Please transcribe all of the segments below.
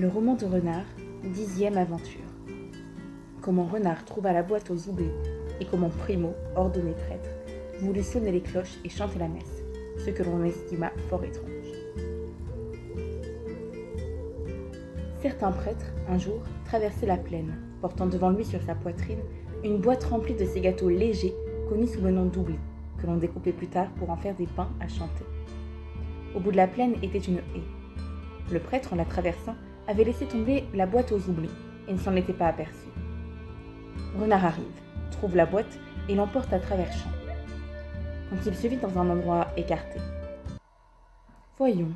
Le roman de Renard, 10e aventure. Comment Renard trouva la boîte aux oublis et comment Primo, ordonné prêtre, voulut sonner les cloches et chanter la messe, ce que l'on estima fort étrange. Certain prêtre, un jour, traversait la plaine, portant devant lui sur sa poitrine une boîte remplie de ces gâteaux légers connus sous le nom d'oublis, que l'on découpait plus tard pour en faire des pains à chanter. Au bout de la plaine était une haie. Le prêtre, en la traversant, avait laissé tomber la boîte aux oublis et ne s'en était pas aperçu. Renard arrive, trouve la boîte et l'emporte à travers champs. Quand il se vit dans un endroit écarté. « Voyons,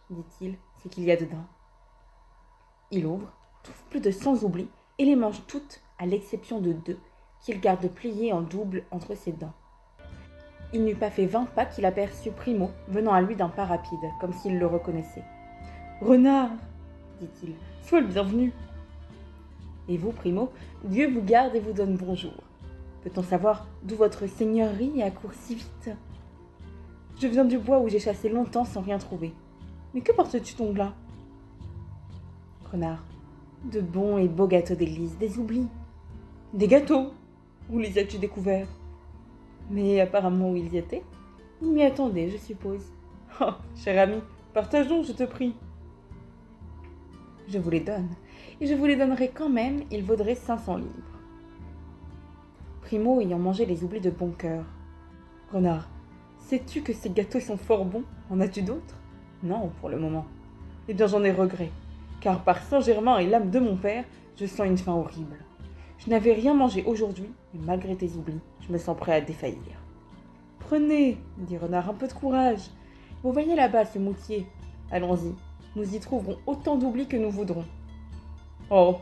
dit-il, ce qu'il y a dedans. » Il ouvre, trouve plus de 100 oublis et les mange toutes à l'exception de 2 qu'il garde pliés en double entre ses dents. Il n'eut pas fait 20 pas qu'il aperçut Primo venant à lui d'un pas rapide, comme s'il le reconnaissait. « Renard !» dit-il, « sois le bienvenu !»« Et vous, Primo, Dieu vous garde et vous donne bonjour. Peut-on savoir d'où votre seigneurie accourt si vite ? Je viens du bois où j'ai chassé longtemps sans rien trouver. Mais que portes-tu donc là ? Renard, de bons et beaux gâteaux d'église, des oublis. Des gâteaux ? Où les as-tu découverts ? Mais apparemment où ils y étaient. Ils m'y attendaient, je suppose. Oh, cher ami, partage donc, je te prie. Je vous les donne, et je vous les donnerai quand même, ils vaudraient 500 livres. Primo ayant mangé les oublis de bon cœur. Renard, sais-tu que ces gâteaux sont fort bons ? En as-tu d'autres ? Non, pour le moment. Eh bien, j'en ai regret, car par Saint-Germain et l'âme de mon père, je sens une faim horrible. Je n'avais rien mangé aujourd'hui, et malgré tes oublis, je me sens prêt à défaillir. Prenez, dit Renard, un peu de courage. Vous voyez là-bas ce moutier. Allons-y, nous y trouverons autant d'oublis que nous voudrons. Oh,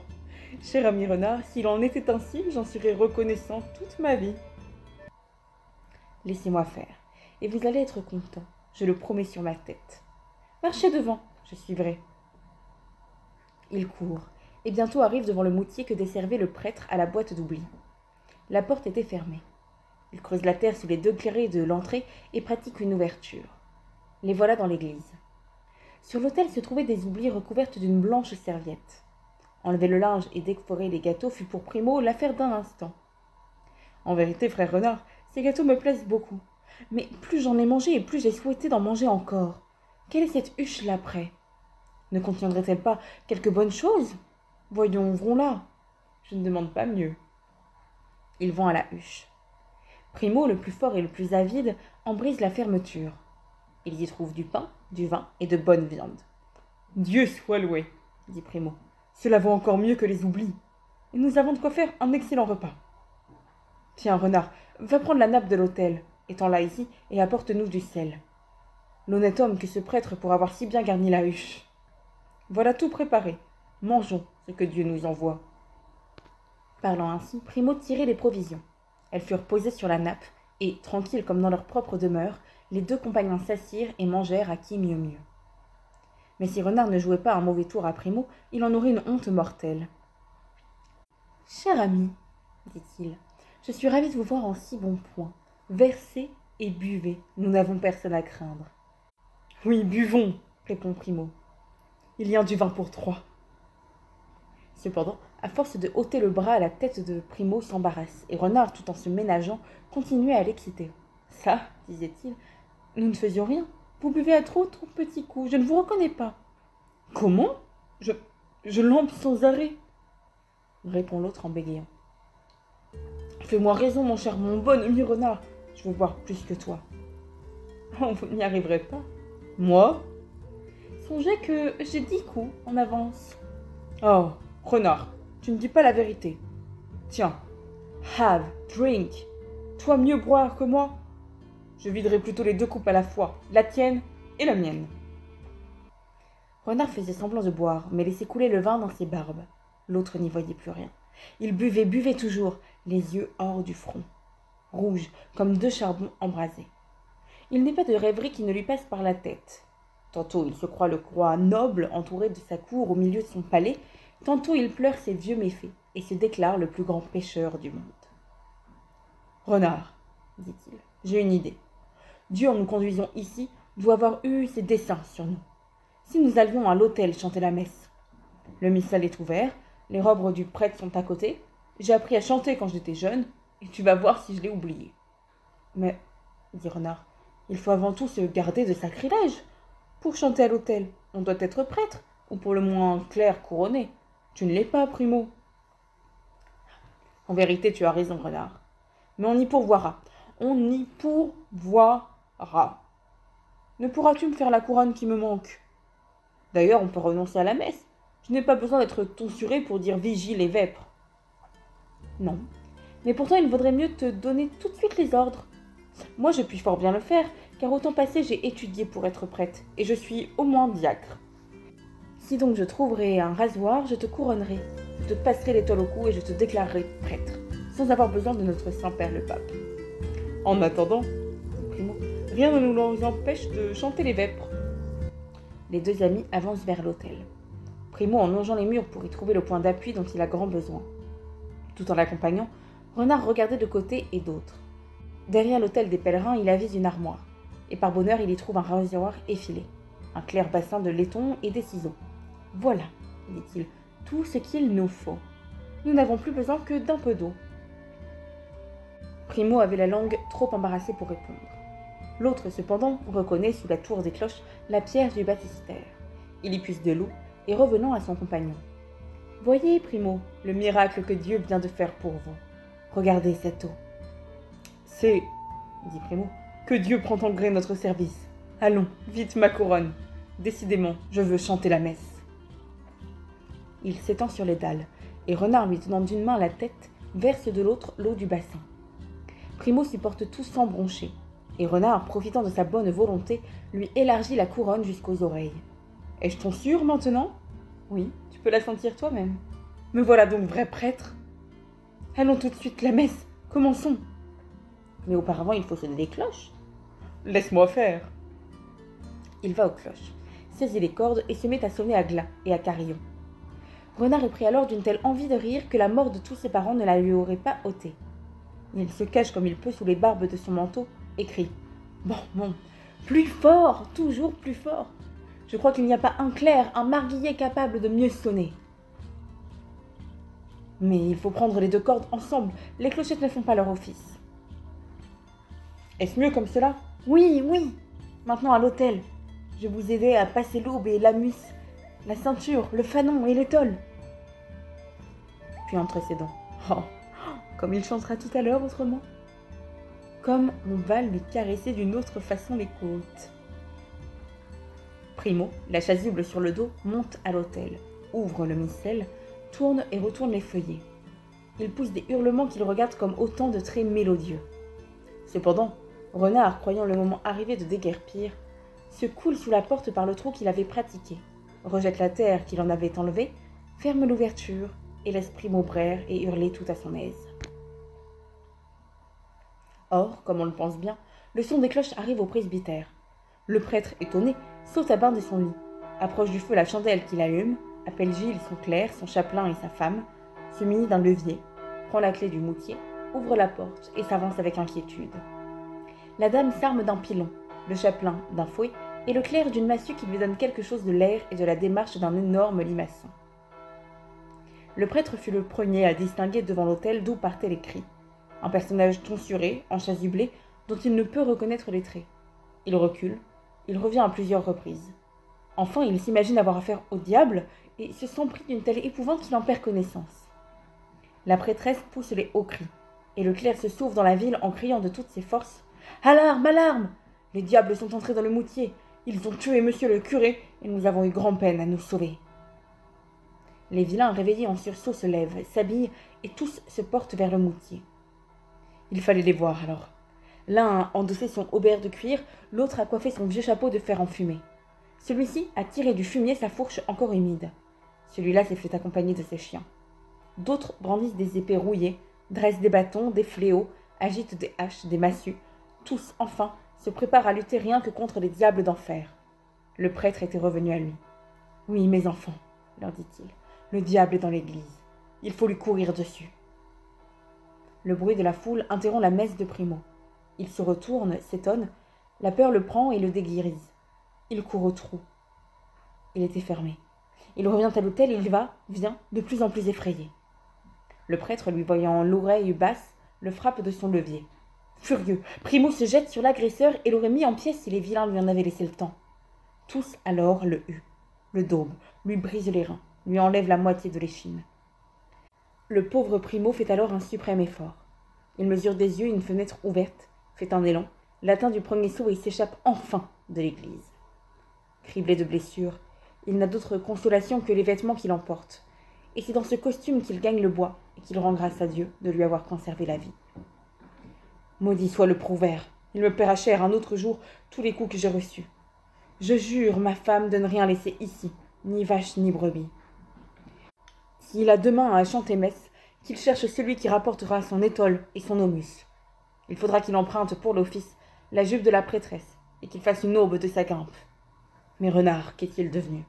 cher ami Renard, s'il en était ainsi, j'en serais reconnaissant toute ma vie. Laissez-moi faire, et vous allez être content, je le promets sur ma tête. Marchez devant, je suivrai. Il court, et bientôt arrive devant le moutier que desservait le prêtre à la boîte d'oublis. La porte était fermée. Il creuse la terre sous les 2 carrés de l'entrée et pratique une ouverture. Les voilà dans l'église. Sur l'autel se trouvaient des oublis recouvertes d'une blanche serviette. Enlever le linge et décorer les gâteaux fut pour Primo l'affaire d'un instant. En vérité, frère Renard, ces gâteaux me plaisent beaucoup. Mais plus j'en ai mangé et plus j'ai souhaité d'en manger encore. Quelle est cette huche-là près ? Ne contiendrait-elle pas quelque bonne chose ? Voyons, ouvrons-la. Je ne demande pas mieux. Ils vont à la huche. Primo, le plus fort et le plus avide, en brise la fermeture. Ils y trouvent du pain, du vin et de bonne viande. « Dieu soit loué !» dit Primo. « Cela vaut encore mieux que les oublis. Et nous avons de quoi faire un excellent repas. » « Tiens, Renard, va prendre la nappe de l'autel, étends-la ici et apporte-nous du sel. L'honnête homme que ce prêtre pour avoir si bien garni la huche. Voilà tout préparé. Mangeons ce que Dieu nous envoie. » Parlant ainsi, Primo tirait les provisions. Elles furent posées sur la nappe, et, tranquilles comme dans leur propre demeure, les 2 compagnons s'assirent et mangèrent à qui mieux mieux. Mais si Renard ne jouait pas un mauvais tour à Primo, il en aurait une honte mortelle. « Cher ami, dit-il, je suis ravi de vous voir en si bon point. Versez et buvez, nous n'avons personne à craindre. »« Oui, buvons, répond Primo. Il y a du vin pour 3. » Cependant, à force de ôter le bras, la tête de Primo s'embarrasse, et Renard, tout en se ménageant, continuait à l'exciter. « Ça, disait-il, nous ne faisions rien. Vous buvez à trop petits coups, je ne vous reconnais pas. »« Comment ? Je lampe sans arrêt, » répond l'autre en bégayant. « Fais-moi raison, mon bon ami Renard, je veux boire plus que toi. »« Oh, vous n'y arriverez pas. »« Moi ? Songez que j'ai 10 coups en avance. »« Oh, Renard, tu ne dis pas la vérité. Tiens, have, drink. Toi mieux boire que moi. Je viderai plutôt les 2 coupes à la fois, la tienne et la mienne. » Renard faisait semblant de boire, mais laissait couler le vin dans ses barbes. L'autre n'y voyait plus rien. Il buvait toujours, les yeux hors du front, rouges comme 2 charbons embrasés. Il n'est pas de rêverie qui ne lui passe par la tête. Tantôt il se croit le roi noble entouré de sa cour au milieu de son palais, tantôt il pleure ses vieux méfaits et se déclare le plus grand pécheur du monde. « Renard, dit-il, j'ai une idée. Dieu, en nous conduisant ici, doit avoir eu ses desseins sur nous. Si nous allions à l'autel chanter la messe, Le missel est ouvert, les robes du prêtre sont à côté. J'ai appris à chanter quand j'étais jeune, et tu vas voir si je l'ai oublié. Mais, dit Renard, il faut avant tout se garder de sacrilège. Pour chanter à l'autel, on doit être prêtre, ou pour le moins clerc couronné. Tu ne l'es pas, Primo. En vérité, tu as raison, Renard. Mais on y pourvoira. On y pourvoira. Ne pourras-tu me faire la couronne qui me manque? D'ailleurs, on peut renoncer à la messe. Je n'ai pas besoin d'être tonsuré pour dire vigile et vêpres. Non. Mais pourtant, il vaudrait mieux te donner tout de suite les ordres. Moi, je puis fort bien le faire, car au temps passé, j'ai étudié pour être prêtre, et je suis au moins diacre. Si donc je trouverai un rasoir, je te couronnerai, je te passerai l'étoile au cou et je te déclarerai prêtre, sans avoir besoin de notre Saint-Père le Pape. En attendant, dit Primo, rien ne nous empêche de chanter les vêpres. Les deux amis avancent vers l'autel. Primo en longeant les murs pour y trouver le point d'appui dont il a grand besoin. Tout en l'accompagnant, Renard regardait de côté et d'autre. Derrière l'autel des pèlerins, il avise une armoire, et par bonheur, il y trouve un rasoir effilé, un clair bassin de laiton et des ciseaux. Voilà, dit-il, tout ce qu'il nous faut. Nous n'avons plus besoin que d'un peu d'eau. Primo avait la langue trop embarrassée pour répondre. L'autre, cependant, reconnaît sous la tour des cloches la pierre du baptistère. Il y puise de l'eau, et revenant à son compagnon. Voyez, Primo, le miracle que Dieu vient de faire pour vous. Regardez cette eau. C'est, dit Primo, que Dieu prend en gré notre service. Allons, vite ma couronne. Décidément, je veux chanter la messe. Il s'étend sur les dalles, et Renard, lui tenant d'une main la tête, verse de l'autre l'eau du bassin. Primo supporte tout sans broncher, et Renard, profitant de sa bonne volonté, lui élargit la couronne jusqu'aux oreilles. Est-je ton sûr maintenant? Oui, tu peux la sentir toi-même. Me voilà donc vrai prêtre. Allons tout de suite, la messe, commençons. Mais auparavant, il faut sonner les cloches. Laisse-moi faire. Il va aux cloches, saisit les cordes et se met à sonner à glas et à carillon. Renard est pris alors d'une telle envie de rire que la mort de tous ses parents ne la lui aurait pas ôtée. Il se cache comme il peut sous les barbes de son manteau et crie « Bon, plus fort, toujours plus fort. Je crois qu'il n'y a pas un clerc, un marguillier capable de mieux sonner. » Mais il faut prendre les deux cordes ensemble, les clochettes ne font pas leur office. Est-ce mieux comme cela? Oui. Maintenant à l'autel. Je vous aider à passer l'aube et l'amuse, la ceinture, le fanon et l'étole. Puis entre ses dents. Oh, comme il chantera tout à l'heure autrement. Comme on va lui caresser d'une autre façon les côtes. Primo, la chasuble sur le dos, monte à l'autel, ouvre le missel, tourne et retourne les feuillets. Il pousse des hurlements qu'il regarde comme autant de traits mélodieux. Cependant, Renard, croyant le moment arrivé de déguerpir, se coule sous la porte par le trou qu'il avait pratiqué, rejette la terre qu'il en avait enlevée, ferme l'ouverture et laisse Primo braire et hurler tout à son aise. Or, comme on le pense bien, le son des cloches arrive au presbytère. Le prêtre, étonné, saute à bain de son lit, approche du feu la chandelle qu'il allume, appelle Gilles, son clerc, son chapelain et sa femme, se munit d'un levier, prend la clé du moutier, ouvre la porte et s'avance avec inquiétude. La dame s'arme d'un pilon, le chapelain d'un fouet et le clerc d'une massue qui lui donne quelque chose de l'air et de la démarche d'un énorme limaçon. Le prêtre fut le premier à distinguer devant l'autel d'où partaient les cris. Un personnage tonsuré, enchasublé, dont il ne peut reconnaître les traits. Il recule, il revient à plusieurs reprises. Enfin, il s'imagine avoir affaire au diable et se sent pris d'une telle épouvante qu'il en perd connaissance. La prêtresse pousse les hauts cris, et le clerc se sauve dans la ville en criant de toutes ses forces « Alarme, alarme! Les diables sont entrés dans le moutier, ils ont tué monsieur le curé, et nous avons eu grand-peine à nous sauver. » Les vilains réveillés en sursaut se lèvent, s'habillent, et tous se portent vers le moutier. Il fallait les voir alors. L'un a endossé son haubert de cuir, l'autre a coiffé son vieux chapeau de fer enfumé. Celui-ci a tiré du fumier sa fourche encore humide. Celui-là s'est fait accompagner de ses chiens. D'autres brandissent des épées rouillées, dressent des bâtons, des fléaux, agitent des haches, des massues. Tous, enfin, se préparent à lutter rien que contre les diables d'enfer. Le prêtre était revenu à lui. « Oui, mes enfants, leur dit-il, le diable est dans l'église. Il faut lui courir dessus. » Le bruit de la foule interrompt la messe de Primo. Il se retourne, s'étonne, la peur le prend et le déguirise. Il court au trou. Il était fermé. Il revient à l'hôtel et il vient, de plus en plus effrayé. Le prêtre, lui voyant l'oreille basse, le frappe de son levier. Furieux, Primo se jette sur l'agresseur et l'aurait mis en pièces si les vilains lui en avaient laissé le temps. Tous alors le huent, le daubent, lui brisent les reins, lui enlèvent la moitié de l'échine. Le pauvre Primo fait alors un suprême effort. Il mesure des yeux une fenêtre ouverte, fait un élan, l'atteint du premier saut et s'échappe enfin de l'église. Criblé de blessures, il n'a d'autre consolation que les vêtements qu'il emporte, et c'est dans ce costume qu'il gagne le bois et qu'il rend grâce à Dieu de lui avoir conservé la vie. Maudit soit le Prouvaire, il me paiera cher un autre jour tous les coups que j'ai reçus. Je jure, ma femme, de ne rien laisser ici, ni vache ni brebis. S'il a demain à chanter messe, qu'il cherche celui qui rapportera son étole et son aumus. Il faudra qu'il emprunte pour l'office la jupe de la prêtresse et qu'il fasse une aube de sa grimpe. Mais Renard, qu'est-il devenu?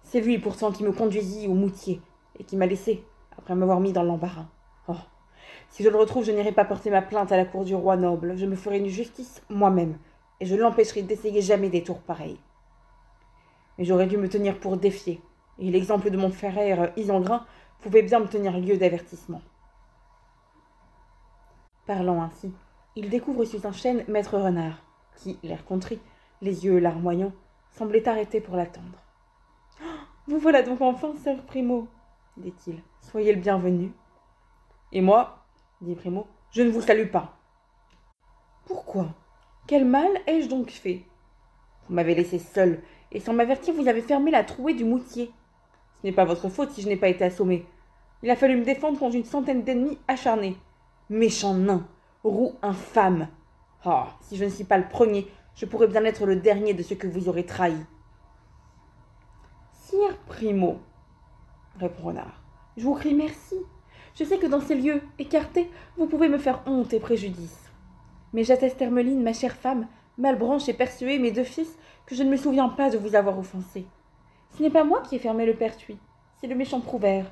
C'est lui pourtant qui me conduisit au moutier et qui m'a laissé, après m'avoir mis dans l'embarras. Oh, si je le retrouve, je n'irai pas porter ma plainte à la cour du roi noble, je me ferai une justice moi-même, et je l'empêcherai d'essayer jamais des tours pareils. Mais j'aurais dû me tenir pour défier, et l'exemple de mon frère Isengrin pouvait bien me tenir lieu d'avertissement. Parlant ainsi, il découvre sous un chêne Maître Renard, qui, l'air contrit, les yeux larmoyants, semblait arrêté pour l'attendre. « Vous voilà donc enfin, sœur Primo, dit-il. Soyez le bienvenu. Et moi, dit Primo, je ne vous salue pas. Pourquoi? Quel mal ai-je donc fait? Vous m'avez laissé seul, et sans m'avertir, vous avez fermé la trouée du moutier. Ce n'est pas votre faute si je n'ai pas été assommé. Il a fallu me défendre contre une centaine d'ennemis acharnés. Méchant nain, roux infâme. Ah, si je ne suis pas le premier, je pourrais bien être le dernier de ceux que vous aurez trahis. Sire Primo, répond Renard, je vous crie merci. Je sais que dans ces lieux écartés, vous pouvez me faire honte et préjudice. Mais j'atteste Hermeline, ma chère femme, Malbranche et Perceuet, mes deux fils, que je ne me souviens pas de vous avoir offensé. Ce n'est pas moi qui ai fermé le pertuis, c'est le méchant Prouvaire.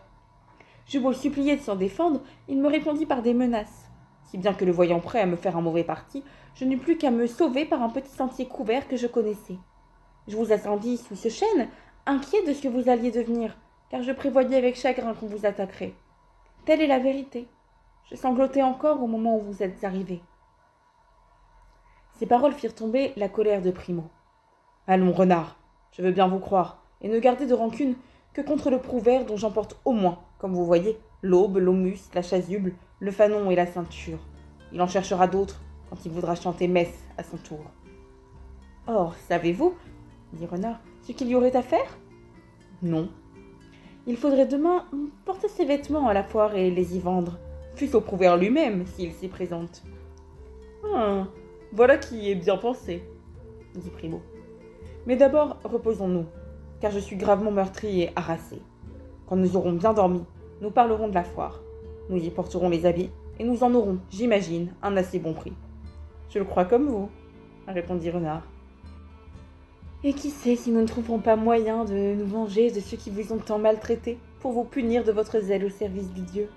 J'eus beau le supplier de s'en défendre, il me répondit par des menaces. Si bien que le voyant prêt à me faire un mauvais parti, je n'eus plus qu'à me sauver par un petit sentier couvert que je connaissais. Je vous attendis sous ce chêne, inquiet de ce que vous alliez devenir, car je prévoyais avec chagrin qu'on vous attaquerait. Telle est la vérité. Je sanglotais encore au moment où vous êtes arrivés. Ces paroles firent tomber la colère de Primo. Allons, Renard, je veux bien vous croire, et ne gardez de rancune que contre le Prouvaire dont j'emporte au moins, comme vous voyez, l'aube, l'aumus, la chasuble, le fanon et la ceinture. Il en cherchera d'autres quand il voudra chanter messe à son tour. Or, savez-vous, dit Renard, ce qu'il y aurait à faire? Non. Il faudrait demain porter ses vêtements à la foire et les y vendre, fût-ce au Prouvaire lui-même, s'il s'y présente. Voilà qui est bien pensé, dit Primo. Mais d'abord, reposons-nous, car je suis gravement meurtri et harassé. Quand nous aurons bien dormi, nous parlerons de la foire. Nous y porterons les habits, et nous en aurons, j'imagine, un assez bon prix. Je le crois comme vous, répondit Renard. Et qui sait si nous ne trouverons pas moyen de nous venger de ceux qui vous ont tant maltraité, pour vous punir de votre zèle au service du Dieu.